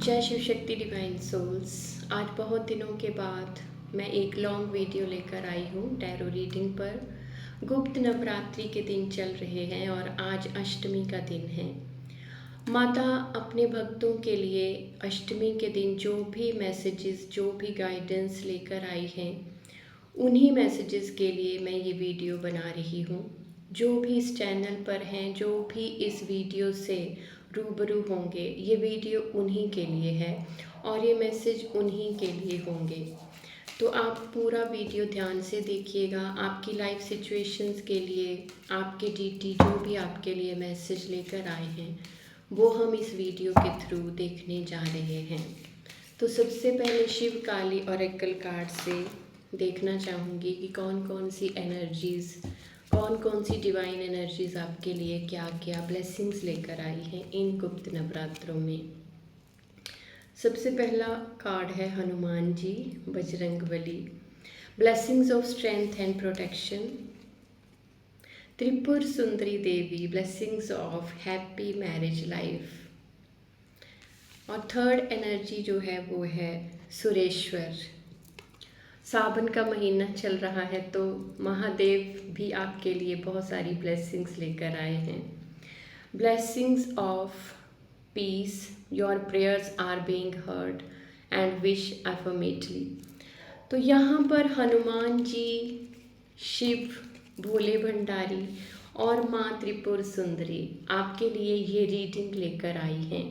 जय Shiv Shakti divine souls. आज बहुत दिनों के बाद मैं एक लॉन्ग वीडियो लेकर आई हूँ टैरो रीडिंग पर। गुप्त नवरात्रि के दिन चल रहे हैं और आज अष्टमी का दिन है। माता अपने भक्तों के लिए अष्टमी के दिन जो भी मैसेजेस, जो भी गाइडेंस लेकर आई हैं, उन्हीं मैसेजेस के लिए मैं ये वीडियो बना रही हूँ। जो भी इस चैनल पर हैं, जो भी इस वीडियो से रूबरू होंगे, ये वीडियो उन्हीं के लिए है और ये मैसेज उन्हीं के लिए होंगे। तो आप पूरा वीडियो ध्यान से देखिएगा। आपकी लाइफ सिचुएशंस के लिए, आपके डीटी जो भी आपके लिए मैसेज लेकर आए हैं, वो हम इस वीडियो के थ्रू देखने जा रहे हैं। तो सबसे पहले शिव काली ऑरेकल कार्ड से देखना चाहूँगी कि कौन कौन सी एनर्जीज़, कौन कौन सी डिवाइन एनर्जीज़ आपके लिए क्या क्या ब्लेसिंग्स लेकर आई हैं इन गुप्त नवरात्रों में। सबसे पहला कार्ड है Hanuman ji, Bajrangbali. Blessings of strength and protection. Tripur Sundari Devi, blessings of happy marriage life. और थर्ड एनर्जी जो है वो है सुरेश्वर। सावन का महीना चल रहा है तो महादेव भी आपके लिए बहुत सारी ब्लेसिंग्स लेकर आए हैं। Blessings of peace, your prayers are being heard and wish affirmatively. तो यहाँ पर हनुमान जी, शिव, भोले भंडारी और माँ त्रिपुर सुंदरी आपके लिए ये रीडिंग लेकर आई हैं।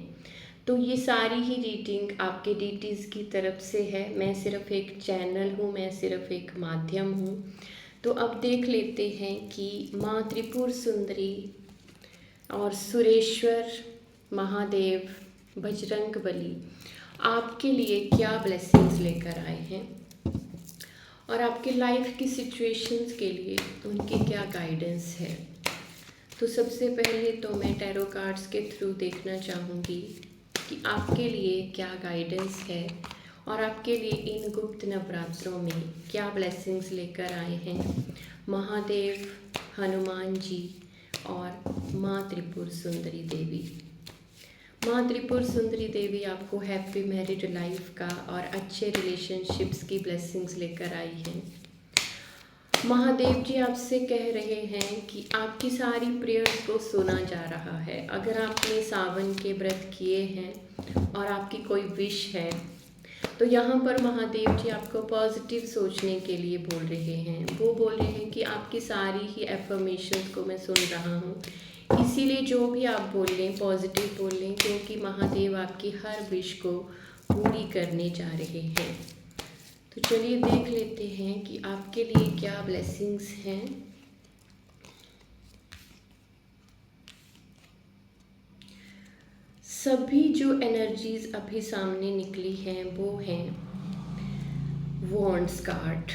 तो ये सारी ही रीडिंग आपके डीटीज़ की तरफ से है। मैं सिर्फ एक चैनल हूँ, मैं सिर्फ एक माध्यम हूँ। तो अब देख लेते हैं कि माँ त्रिपुर सुंदरी और सुरेश्वर, महादेव, बजरंगबली आपके लिए क्या ब्लेसिंग्स लेकर आए हैं और आपके लाइफ की सिचुएशंस के लिए उनकी क्या गाइडेंस है। तो सबसे पहले तो मैं टैरो कार्ड्स के थ्रू देखना चाहूँगी कि आपके लिए क्या गाइडेंस है और आपके लिए इन गुप्त नवरात्रों में क्या ब्लेसिंग्स लेकर आए हैं महादेव, हनुमान जी और माँ त्रिपुर सुंदरी देवी। माँ त्रिपुर सुंदरी देवी आपको हैप्पी मैरिड लाइफ का और अच्छे रिलेशनशिप्स की ब्लेसिंग्स लेकर आई हैं। महादेव जी आपसे कह रहे हैं कि आपकी सारी प्रेयर्स को सुना जा रहा है। अगर आपने सावन के व्रत किए हैं और आपकी कोई विश है तो यहाँ पर महादेव जी आपको पॉजिटिव सोचने के लिए बोल रहे हैं। वो बोल रहे हैं कि आपकी सारी ही एफर्मेशंस को मैं सुन रहा हूँ, इसीलिए जो भी आप बोल लें पॉजिटिव बोल लें, क्योंकि महादेव आपकी हर विश को पूरी करने जा रहे हैं। तो चलिए देख लेते हैं कि आपके लिए क्या ब्लेसिंग्स हैं। सभी जो एनर्जीज अभी सामने निकली हैं वो हैं वॉन्ड्स कार्ड,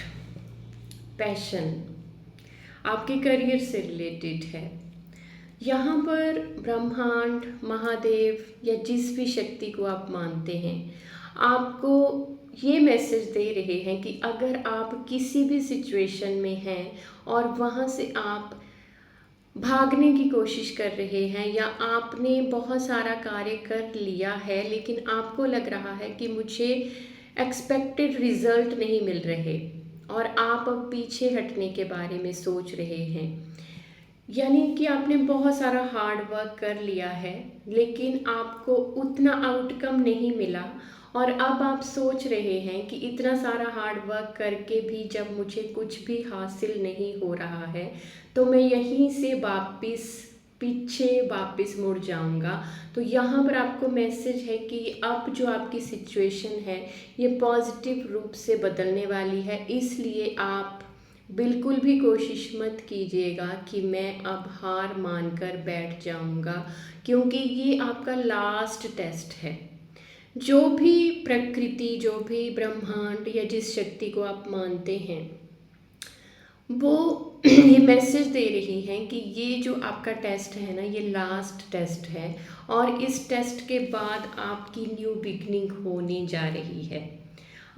पैशन, आपके करियर से रिलेटेड है। यहाँ पर ब्रह्मांड, महादेव या जिस भी शक्ति को आप मानते हैं, आपको ये मैसेज दे रहे हैं कि अगर आप किसी भी सिचुएशन में हैं और वहाँ से आप भागने की कोशिश कर रहे हैं या आपने बहुत सारा कार्य कर लिया है लेकिन आपको लग रहा है कि मुझे एक्सपेक्टेड रिजल्ट नहीं मिल रहे और आप अब पीछे हटने के बारे में सोच रहे हैं, यानी कि आपने बहुत सारा हार्ड वर्क कर लिया है लेकिन आपको उतना आउटकम नहीं मिला और अब आप सोच रहे हैं कि इतना सारा हार्ड वर्क करके भी जब मुझे कुछ भी हासिल नहीं हो रहा है तो मैं यहीं से पीछे वापस मुड़ जाऊंगा। तो यहाँ पर आपको मैसेज है कि अब जो आपकी सिचुएशन है ये पॉजिटिव रूप से बदलने वाली है, इसलिए आप बिल्कुल भी कोशिश मत कीजिएगा कि मैं अब हार मानकर बैठ जाऊंगा, क्योंकि ये आपका लास्ट टेस्ट है। जो भी प्रकृति, जो भी ब्रह्मांड या जिस शक्ति को आप मानते हैं वो ये मैसेज दे रही हैं कि ये जो आपका टेस्ट है ना, ये लास्ट टेस्ट है और इस टेस्ट के बाद आपकी न्यू बिगनिंग होने जा रही है।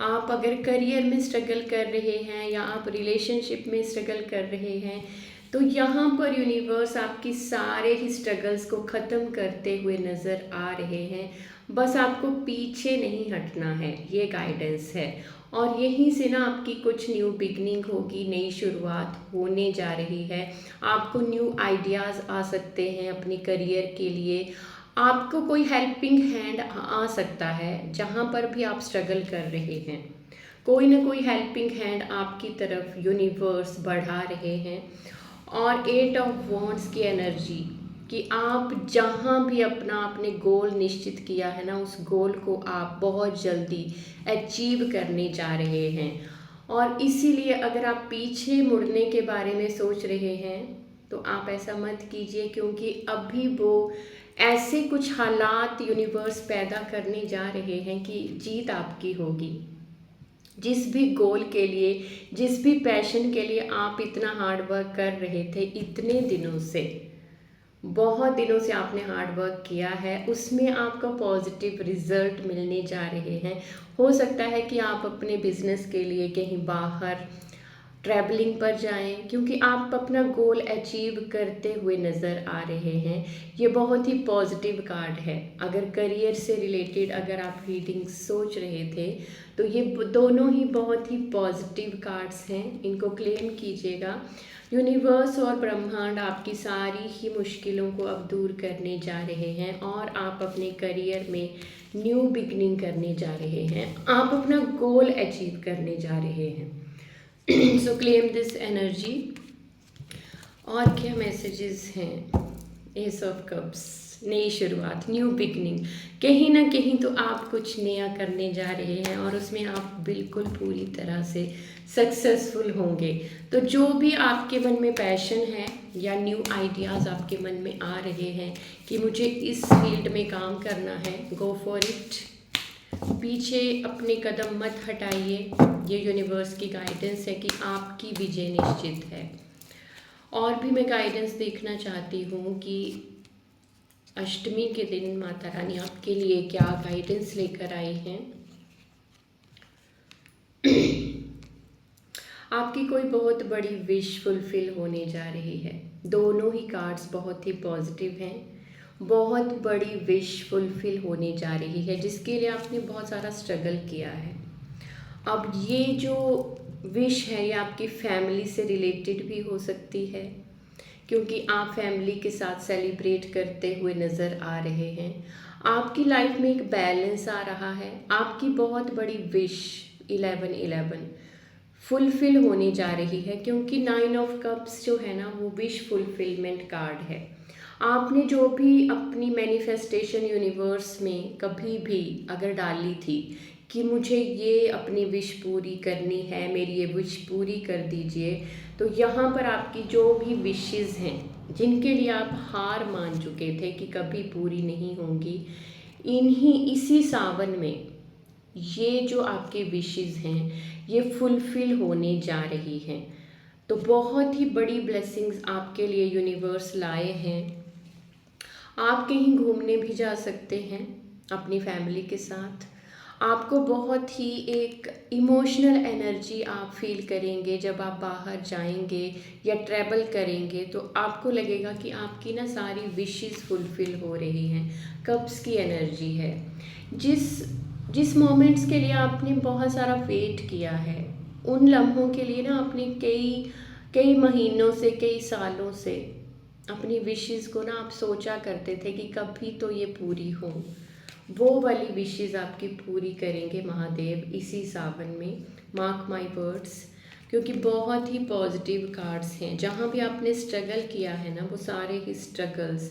आप अगर करियर में स्ट्रगल कर रहे हैं या आप रिलेशनशिप में स्ट्रगल कर रहे हैं तो यहाँ पर यूनिवर्स आपकी सारे ही स्ट्रगल्स को ख़त्म करते हुए नज़र आ रहे हैं। बस आपको पीछे नहीं हटना है, ये गाइडेंस है। और यहीं से ना आपकी कुछ न्यू बिगनिंग होगी, नई शुरुआत होने जा रही है। आपको न्यू आइडियाज़ आ सकते हैं अपनी करियर के लिए। आपको कोई हेल्पिंग हैंड आ सकता है जहाँ पर भी आप स्ट्रगल कर रहे हैं। कोई ना कोई हेल्पिंग हैंड आपकी तरफ यूनिवर्स बढ़ा रहे हैं। और 8 ऑफ वॉन्ड्स की एनर्जी कि आप जहाँ भी अपना आपने गोल निश्चित किया है ना, उस गोल को आप बहुत जल्दी अचीव करने जा रहे हैं। और इसीलिए अगर आप पीछे मुड़ने के बारे में सोच रहे हैं तो आप ऐसा मत कीजिए, क्योंकि अभी वो ऐसे कुछ हालात यूनिवर्स पैदा करने जा रहे हैं कि जीत आपकी होगी। जिस भी गोल के लिए, जिस भी पैशन के लिए आप इतना हार्ड वर्क कर रहे थे इतने दिनों से, बहुत दिनों से आपने हार्ड वर्क किया है, उसमें आपका पॉजिटिव रिजल्ट मिलने जा रहे हैं। हो सकता है कि आप अपने बिजनेस के लिए कहीं बाहर ट्रैवलिंग पर जाएं, क्योंकि आप अपना गोल अचीव करते हुए नज़र आ रहे हैं। ये बहुत ही पॉजिटिव कार्ड है। अगर करियर से रिलेटेड अगर आप रीडिंग सोच रहे थे तो ये दोनों ही बहुत ही पॉजिटिव कार्ड्स हैं, इनको क्लेम कीजिएगा। यूनिवर्स और ब्रह्मांड आपकी सारी ही मुश्किलों को अब दूर करने जा रहे हैं और आप अपने करियर में न्यू बिगनिंग करने जा रहे हैं। आप अपना गोल अचीव करने जा रहे हैं। सो क्लेम दिस एनर्जी। और क्या मैसेजेस हैं? एस ऑफ कप्स, नई शुरुआत, न्यू बिगनिंग। कहीं ना कहीं तो आप कुछ नया करने जा रहे हैं और उसमें आप बिल्कुल पूरी तरह से सक्सेसफुल होंगे। तो जो भी आपके मन में पैशन है या न्यू आइडियाज़ आपके मन में आ रहे हैं कि मुझे इस फील्ड में काम करना है, गो फॉर इट। पीछे अपने कदम मत हटाइए। ये यूनिवर्स की गाइडेंस है कि आपकी विजय निश्चित है। और भी मैं गाइडेंस देखना चाहती हूँ कि अष्टमी के दिन माता रानी आपके लिए क्या गाइडेंस लेकर आई हैं। आपकी कोई बहुत बड़ी विश फुलफिल होने जा रही है। दोनों ही कार्ड्स बहुत ही पॉजिटिव हैं। बहुत बड़ी विश फुलफिल होने जा रही है जिसके लिए आपने बहुत सारा स्ट्रगल किया है। अब ये जो विश है ये आपकी फैमिली से रिलेटेड भी हो सकती है, क्योंकि आप फैमिली के साथ सेलिब्रेट करते हुए नज़र आ रहे हैं। आपकी लाइफ में एक बैलेंस आ रहा है। आपकी बहुत बड़ी विश 11-11 फुलफिल होने जा रही है, क्योंकि 9 ऑफ कप्स जो है ना वो विश फुलफिलमेंट कार्ड है। आपने जो भी अपनी मैनिफेस्टेशन यूनिवर्स में कभी भी अगर डाली थी कि मुझे ये अपनी विश पूरी करनी है, मेरी ये विश पूरी कर दीजिए, तो यहाँ पर आपकी जो भी विशेस हैं जिनके लिए आप हार मान चुके थे कि कभी पूरी नहीं होंगी, इसी सावन में ये जो आपके विशेस हैं ये फुलफिल होने जा रही हैं। तो बहुत ही बड़ी ब्लेसिंग्स आपके लिए यूनिवर्स लाए हैं। आप कहीं घूमने भी जा सकते हैं अपनी फैमिली के साथ। आपको बहुत ही एक इमोशनल एनर्जी आप फील करेंगे जब आप बाहर जाएंगे या ट्रैवल करेंगे, तो आपको लगेगा कि आपकी ना सारी विशेस फुलफिल हो रही हैं। कप्स की एनर्जी है। जिस जिस मोमेंट्स के लिए आपने बहुत सारा वेट किया है, उन लम्हों के लिए ना आपने कई कई महीनों से, कई सालों से अपनी विशेस को ना आप सोचा करते थे कि कभी तो ये पूरी हो। वो वाली विशेस आपकी पूरी करेंगे महादेव इसी सावन में। मार्क माई वर्ड्स, क्योंकि बहुत ही पॉजिटिव कार्ड्स हैं। जहाँ भी आपने स्ट्रगल किया है ना वो सारे ही स्ट्रगल्स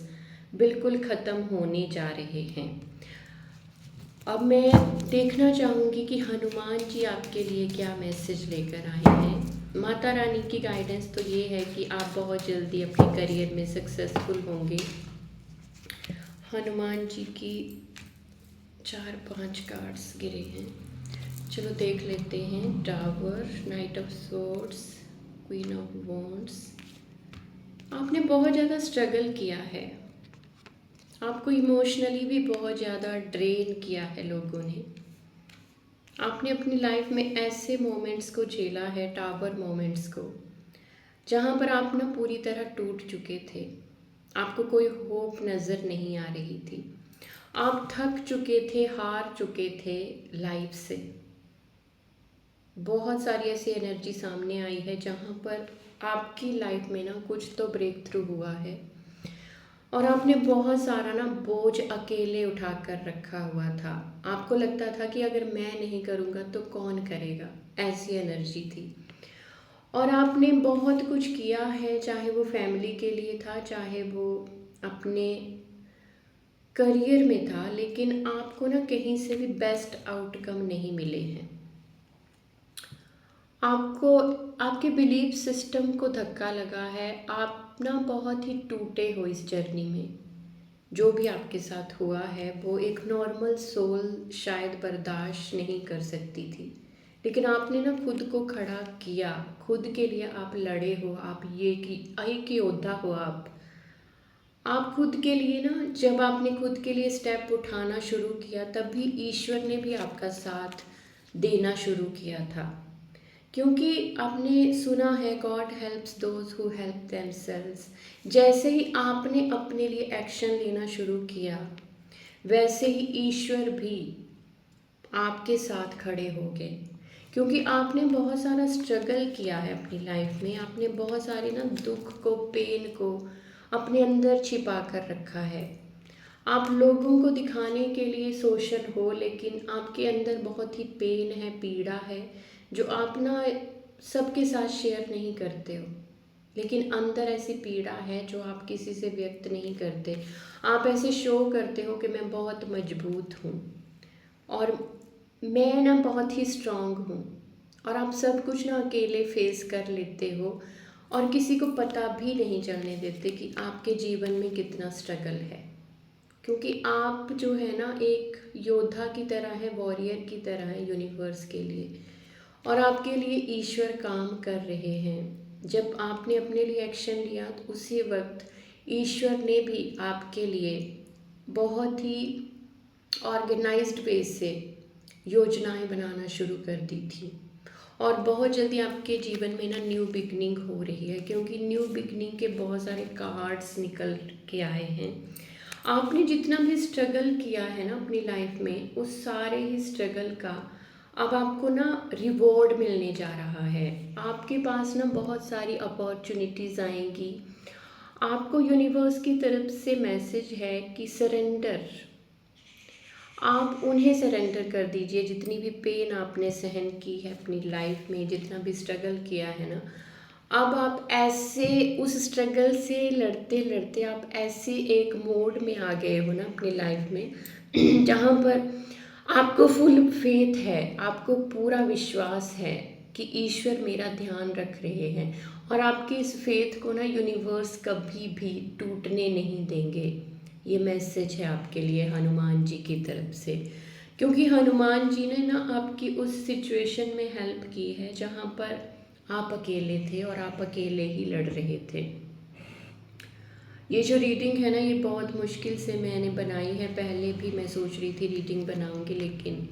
बिल्कुल ख़त्म होने जा रहे हैं। अब मैं देखना चाहूँगी कि हनुमान जी आपके लिए क्या मैसेज लेकर आए हैं। माता रानी की गाइडेंस तो ये है कि आप बहुत जल्दी अपने करियर में सक्सेसफुल होंगे। हनुमान जी की 4-5 कार्ड्स गिरे हैं, चलो देख लेते हैं। Tower, night of swords, queen of wands. आपने बहुत ज़्यादा स्ट्रगल किया है। आपको इमोशनली भी बहुत ज़्यादा ड्रेन किया है लोगों ने। आपने अपनी लाइफ में ऐसे मोमेंट्स को झेला है, टावर मोमेंट्स को, जहाँ पर आप ना पूरी तरह टूट चुके थे। आपको कोई होप नज़र नहीं आ रही थी। आप थक चुके थे, हार चुके थे लाइफ से। बहुत सारी ऐसी एनर्जी सामने आई है जहाँ पर आपकी लाइफ में ना कुछ तो ब्रेक थ्रू हुआ है और आपने बहुत सारा ना बोझ अकेले उठा कर रखा हुआ था। आपको लगता था कि अगर मैं नहीं करूँगा तो कौन करेगा, ऐसी एनर्जी थी। और आपने बहुत कुछ किया है, चाहे वो फैमिली के लिए था, चाहे वो अपने करियर में था, लेकिन आपको ना कहीं से भी बेस्ट आउटकम नहीं मिले हैं। आपको आपके बिलीफ सिस्टम को धक्का लगा है, आप ना बहुत ही टूटे हो इस जर्नी में। जो भी आपके साथ हुआ है वो एक नॉर्मल सोल शायद बर्दाश्त नहीं कर सकती थी, लेकिन आपने ना खुद को खड़ा किया, खुद के लिए आप लड़े हो, आप ये कि एक योद्धा हो आप खुद के लिए ना, जब आपने खुद के लिए स्टेप उठाना शुरू किया तभी ईश्वर ने भी आपका साथ देना शुरू किया था। क्योंकि आपने सुना है God helps those who help themselves. जैसे ही आपने अपने लिए एक्शन लेना शुरू किया वैसे ही ईश्वर भी आपके साथ खड़े हो गए। क्योंकि आपने बहुत सारा स्ट्रगल किया है अपनी लाइफ में, आपने बहुत सारे ना दुख को, पेन को अपने अंदर छिपा कर रखा है। आप लोगों को दिखाने के लिए सोशल हो, लेकिन आपके अंदर बहुत ही पेन है, पीड़ा है, जो आप ना सबके साथ शेयर नहीं करते हो। लेकिन अंदर ऐसी पीड़ा है जो आप किसी से व्यक्त नहीं करते। आप ऐसे शो करते हो कि मैं बहुत मजबूत हूँ और मैं ना बहुत ही स्ट्रांग हूँ, और आप सब कुछ ना अकेले फेस कर लेते हो और किसी को पता भी नहीं चलने देते कि आपके जीवन में कितना स्ट्रगल है। क्योंकि आप जो है ना एक योद्धा की तरह है, वॉरियर की तरह है यूनिवर्स के लिए, और आपके लिए ईश्वर काम कर रहे हैं। जब आपने अपने लिए एक्शन लिया तो उसी वक्त ईश्वर ने भी आपके लिए बहुत ही ऑर्गेनाइज्ड वे से योजनाएं बनाना शुरू कर दी थी। और बहुत जल्दी आपके जीवन में ना न्यू बिगनिंग हो रही है, क्योंकि न्यू बिगनिंग के बहुत सारे कार्ड्स निकल के आए हैं। आपने जितना भी स्ट्रगल किया है ना अपनी लाइफ में, उस सारे ही स्ट्रगल का अब आपको ना रिवॉर्ड मिलने जा रहा है। आपके पास ना बहुत सारी अपॉर्चुनिटीज़ आएंगी। आपको यूनिवर्स की तरफ से मैसेज है कि सरेंडर, आप उन्हें सरेंडर कर दीजिए। जितनी भी पेन आपने सहन की है अपनी लाइफ में, जितना भी स्ट्रगल किया है ना, अब आप ऐसे उस स्ट्रगल से लड़ते लड़ते आप ऐसे एक मोड में आ गए हो ना अपनी लाइफ में जहाँ पर आपको फुल फेथ है, आपको पूरा विश्वास है कि ईश्वर मेरा ध्यान रख रहे हैं, और आपके इस फेथ को ना यूनिवर्स कभी भी टूटने नहीं देंगे। ये मैसेज है आपके लिए हनुमान जी की तरफ से। क्योंकि हनुमान जी ने ना आपकी उस सिचुएशन में हेल्प की है जहाँ पर आप अकेले थे और आप अकेले ही लड़ रहे थे। ये जो रीडिंग है ना, ये बहुत मुश्किल से मैंने बनाई है। पहले भी मैं सोच रही थी रीडिंग बनाऊंगी, लेकिन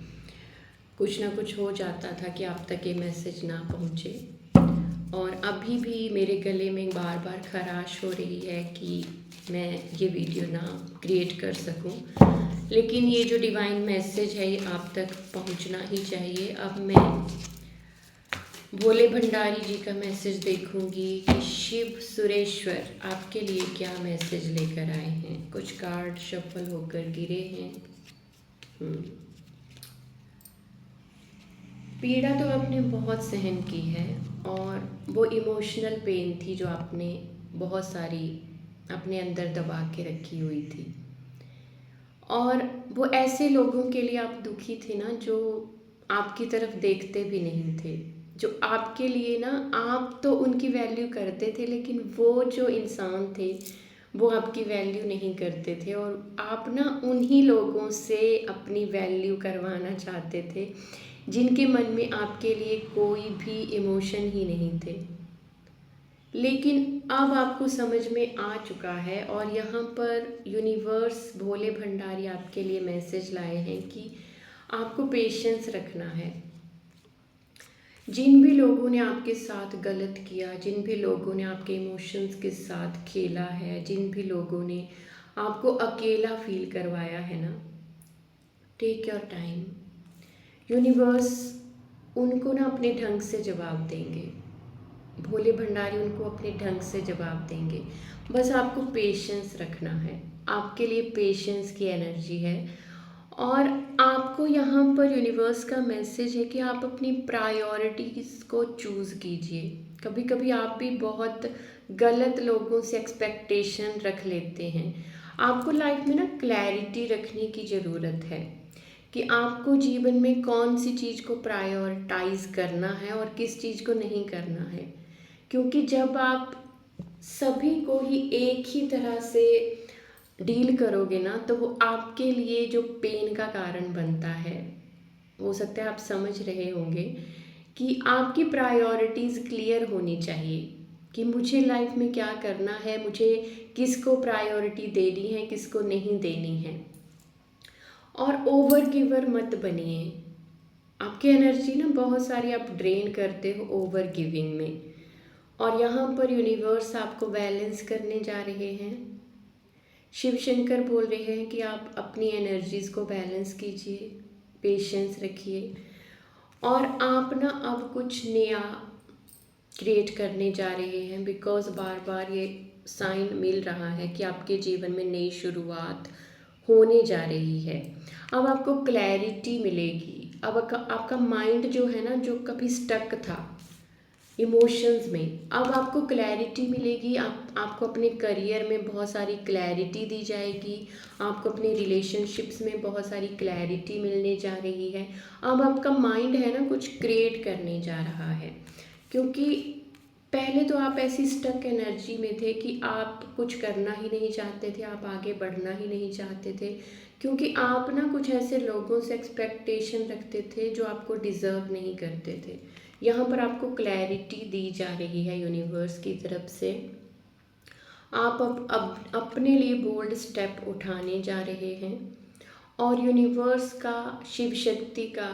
कुछ ना कुछ हो जाता था कि आप तक ये मैसेज ना पहुँचे। और अभी भी मेरे गले में बार बार खराश हो रही है कि मैं ये वीडियो ना क्रिएट कर सकूं, लेकिन ये जो डिवाइन मैसेज है ये आप तक पहुंचना ही चाहिए। अब मैं भोले भंडारी जी का मैसेज देखूंगी कि शिव सुरेश्वर आपके लिए क्या मैसेज लेकर आए हैं। कुछ कार्ड शफल होकर गिरे हैं। पीड़ा तो आपने बहुत सहन की है, और वो इमोशनल पेन थी जो आपने बहुत सारी अपने अंदर दबा के रखी हुई थी। और वो ऐसे लोगों के लिए आप दुखी थे ना जो आपकी तरफ देखते भी नहीं थे, जो आपके लिए ना, आप तो उनकी वैल्यू करते थे, लेकिन वो जो इंसान थे वो आपकी वैल्यू नहीं करते थे, और आप ना उन्हीं लोगों से अपनी वैल्यू करवाना चाहते थे जिनके मन में आपके लिए कोई भी इमोशन ही नहीं थे। लेकिन अब आपको समझ में आ चुका है, और यहाँ पर यूनिवर्स भोले भंडारी आपके लिए मैसेज लाए हैं कि आपको पेशेंस रखना है। जिन भी लोगों ने आपके साथ गलत किया, जिन भी लोगों ने आपके इमोशंस के साथ खेला है, जिन भी लोगों ने आपको अकेला फील करवाया है ना, टेक योर टाइम। यूनिवर्स उनको ना अपने ढंग से जवाब देंगे, भोले भंडारी उनको अपने ढंग से जवाब देंगे। बस आपको पेशेंस रखना है, आपके लिए पेशेंस की एनर्जी है। और आपको यहाँ पर यूनिवर्स का मैसेज है कि आप अपनी प्रायोरिटीज़ को चूज़ कीजिए। कभी कभी आप भी बहुत गलत लोगों से एक्सपेक्टेशन रख लेते हैं। आपको लाइफ में ना क्लैरिटी रखने की ज़रूरत है कि आपको जीवन में कौन सी चीज़ को प्रायोरिटाइज करना है और किस चीज़ को नहीं करना है। क्योंकि जब आप सभी को ही एक ही तरह से डील करोगे ना, तो वो आपके लिए जो पेन का कारण बनता है, हो सकता है आप समझ रहे होंगे कि आपकी प्रायोरिटीज़ क्लियर होनी चाहिए कि मुझे लाइफ में क्या करना है, मुझे किसको प्रायोरिटी देनी है, किसको नहीं देनी है। और ओवर गिवर मत बनिए। आपकी एनर्जी ना बहुत सारी आप ड्रेन करते हो ओवर गिविंग में, और यहाँ पर यूनिवर्स आपको बैलेंस करने जा रहे हैं। शिव शंकर बोल रहे हैं कि आप अपनी एनर्जीज़ को बैलेंस कीजिए, पेशेंस रखिए, और आप ना अब कुछ नया क्रिएट करने जा रहे हैं। बिकॉज बार बार ये साइन मिल रहा है कि आपके जीवन में नई शुरुआत होने जा रही है। अब आपको क्लैरिटी मिलेगी। अब आपका माइंड जो है ना, जो कभी स्टक था इमोशंस में, अब आपको क्लैरिटी मिलेगी। आपको अपने करियर में बहुत सारी क्लैरिटी दी जाएगी। आपको अपने रिलेशनशिप्स में बहुत सारी क्लैरिटी मिलने जा रही है। अब आपका माइंड है ना, कुछ क्रिएट करने जा रहा है। क्योंकि पहले तो आप ऐसी स्टक एनर्जी में थे कि आप कुछ करना ही नहीं चाहते थे, आप आगे बढ़ना ही नहीं चाहते थे, क्योंकि आप ना कुछ ऐसे लोगों से एक्सपेक्टेशन रखते थे जो आपको डिज़र्व नहीं करते थे। यहाँ पर आपको क्लैरिटी दी जा रही है यूनिवर्स की तरफ से। आप अब अपने लिए बोल्ड स्टेप उठाने जा रहे हैं, और यूनिवर्स का, शिव शक्ति का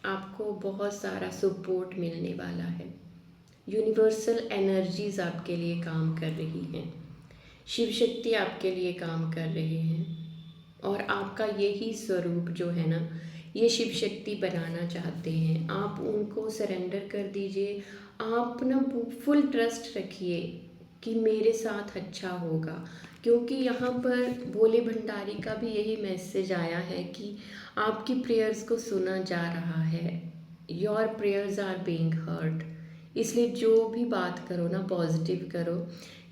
आपको बहुत सारा सपोर्ट मिलने वाला है। यूनिवर्सल एनर्जीज आपके लिए काम कर रही हैं, शिव शक्ति आपके लिए काम कर रहे हैं, और आपका यही स्वरूप जो है ना, ये शिव शक्ति बनाना चाहते हैं। आप उनको सरेंडर कर दीजिए। आप ना फुल ट्रस्ट रखिए कि मेरे साथ अच्छा होगा। क्योंकि यहाँ पर भोले भंडारी का भी यही मैसेज आया है कि आपकी प्रेयर्स को सुना जा रहा है। Your prayers are being heard. इसलिए जो भी बात करो ना, पॉजिटिव करो,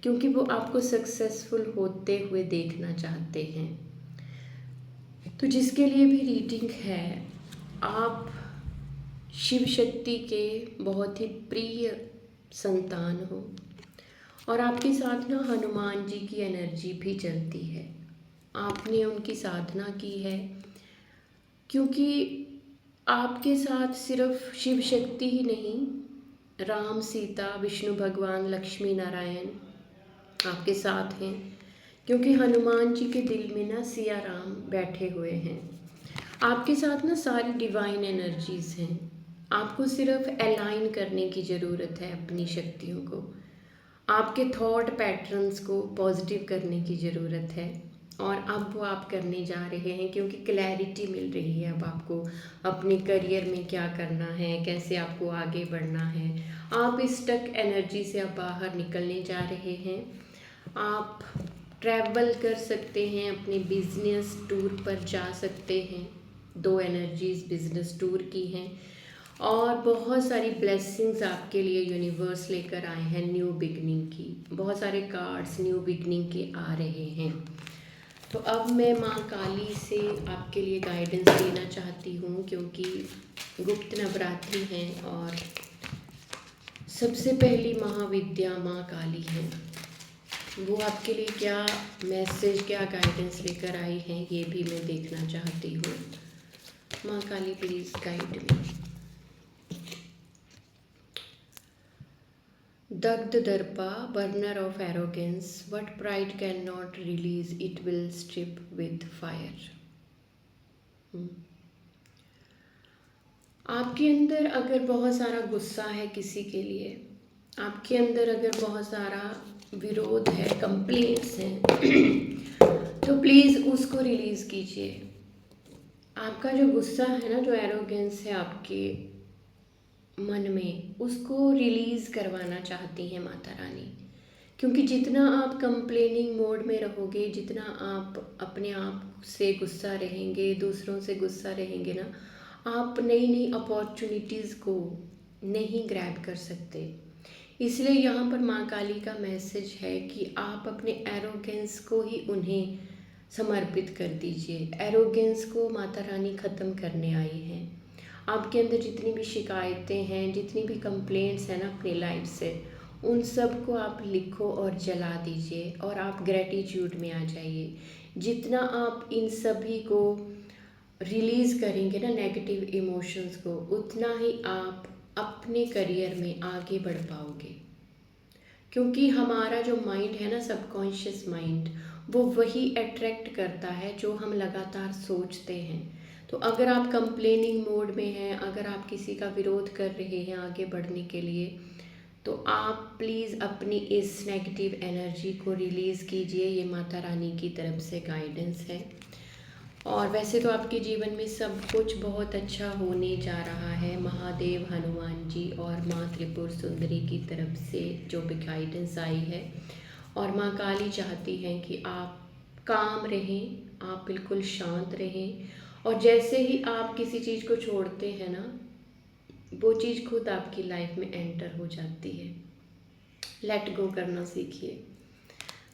क्योंकि वो आपको सक्सेसफुल होते हुए देखना चाहते हैं। तो जिसके लिए भी रीडिंग है, आप शिव शक्ति के बहुत ही प्रिय संतान हो, और आपके साथ ना हनुमान जी की एनर्जी भी चलती है। आपने उनकी साधना की है, क्योंकि आपके साथ सिर्फ शिव शक्ति ही नहीं, राम, सीता, विष्णु भगवान, लक्ष्मी नारायण आपके साथ हैं। क्योंकि हनुमान जी के दिल में ना सिया राम बैठे हुए हैं। आपके साथ ना सारी डिवाइन एनर्जीज़ हैं। आपको सिर्फ अलाइन करने की ज़रूरत है अपनी शक्तियों को। आपके थॉट पैटर्न्स को पॉजिटिव करने की ज़रूरत है, और अब वो आप करने जा रहे हैं। क्योंकि क्लैरिटी मिल रही है अब आपको अपने करियर में क्या करना है, कैसे आपको आगे बढ़ना है। आप इस स्टक एनर्जी से अब बाहर निकलने जा रहे हैं। आप ट्रैवल कर सकते हैं, अपने बिजनेस टूर पर जा सकते हैं। 2 एनर्जीज बिजनेस टूर की हैं, और बहुत सारी ब्लेसिंग्स आपके लिए यूनिवर्स लेकर आए हैं न्यू बिगनिंग की। बहुत सारे कार्ड्स न्यू बिगनिंग के आ रहे हैं। तो अब मैं माँ काली से आपके लिए गाइडेंस देना चाहती हूँ, क्योंकि गुप्त नवरात्रि हैं और सबसे पहली महाविद्या माँ काली हैं। वो आपके लिए क्या मैसेज, क्या गाइडेंस लेकर आई हैं, ये भी मैं देखना चाहती हूँ। माँ काली प्लीज़ गाइड मी। दग्ध दर्पा, burner of arrogance, what pride cannot release it will strip with fire। आपके अंदर अगर बहुत सारा गुस्सा है किसी के लिए, आपके अंदर अगर बहुत सारा विरोध है, कंप्लेंट्स हैं, तो प्लीज़ उसको रिलीज़ कीजिए। आपका जो गुस्सा है ना, जो एरोगेंस है आपके मन में, उसको रिलीज़ करवाना चाहती हैं माता रानी। क्योंकि जितना आप कंप्लेनिंग मोड में रहोगे, जितना आप अपने आप से गुस्सा रहेंगे, दूसरों से गुस्सा रहेंगे ना, आप नई नई अपॉर्चुनिटीज़ को नहीं ग्रैब कर सकते। इसलिए यहाँ पर माँ काली का मैसेज है कि आप अपने एरोगेंस को ही उन्हें समर्पित कर दीजिए। एरोगेंस को माता रानी ख़त्म करने आई हैं। आपके अंदर जितनी भी शिकायतें हैं, जितनी भी कंप्लेंट्स हैं ना अपनी लाइफ से, उन सब को आप लिखो और जला दीजिए और आप ग्रेटिट्यूड में आ जाइए। जितना आप इन सभी को रिलीज़ करेंगे ना, नेगेटिव इमोशंस को, उतना ही आप अपने करियर में आगे बढ़ पाओगे। क्योंकि हमारा जो माइंड है ना, सबकॉन्शियस माइंड, वो वही अट्रैक्ट करता है जो हम लगातार सोचते हैं। तो अगर आप कंप्लेनिंग मोड में हैं, अगर आप किसी का विरोध कर रहे हैं आगे बढ़ने के लिए, तो आप प्लीज़ अपनी इस नेगेटिव एनर्जी को रिलीज़ कीजिए। ये माता रानी की तरफ से गाइडेंस है। और वैसे तो आपके जीवन में सब कुछ बहुत अच्छा होने जा रहा है। महादेव, हनुमान जी और माँ त्रिपुर सुंदरी की तरफ से जो भी गाइडेंस आई है, और माँ काली चाहती हैं कि आप काम रहें, आप बिल्कुल शांत रहें। और जैसे ही आप किसी चीज़ को छोड़ते हैं ना, वो चीज़ खुद आपकी लाइफ में एंटर हो जाती है। लेट गो करना सीखिए।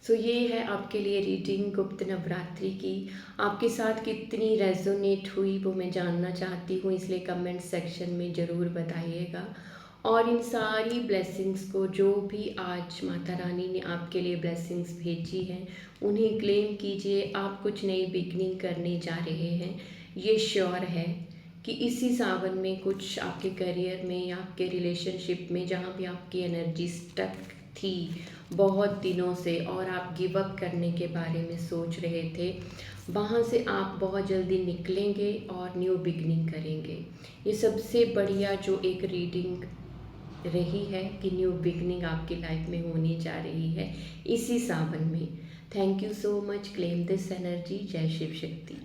सो ये है आपके लिए रीडिंग गुप्त नवरात्रि की। आपके साथ कितनी रेजोनेट हुई वो मैं जानना चाहती हूँ, इसलिए कमेंट सेक्शन में ज़रूर बताइएगा। और इन सारी ब्लेसिंग्स को, जो भी आज माता रानी ने आपके लिए ब्लेसिंग्स भेजी हैं, उन्हें क्लेम कीजिए। आप कुछ नई बिगनिंग करने जा रहे हैं, ये श्योर है कि इसी सावन में कुछ आपके करियर में या आपके रिलेशनशिप में, जहाँ भी आपकी एनर्जी स्टक थी बहुत दिनों से और आप गिव अप करने के बारे में सोच रहे थे, वहाँ से आप बहुत जल्दी निकलेंगे और न्यू बिगनिंग करेंगे। ये सबसे बढ़िया जो एक रीडिंग रही है कि न्यू बिगनिंग आपकी लाइफ में होने जा रही है इसी सावन में। Thank you so much. Claim this energy. जय शिव शक्ति।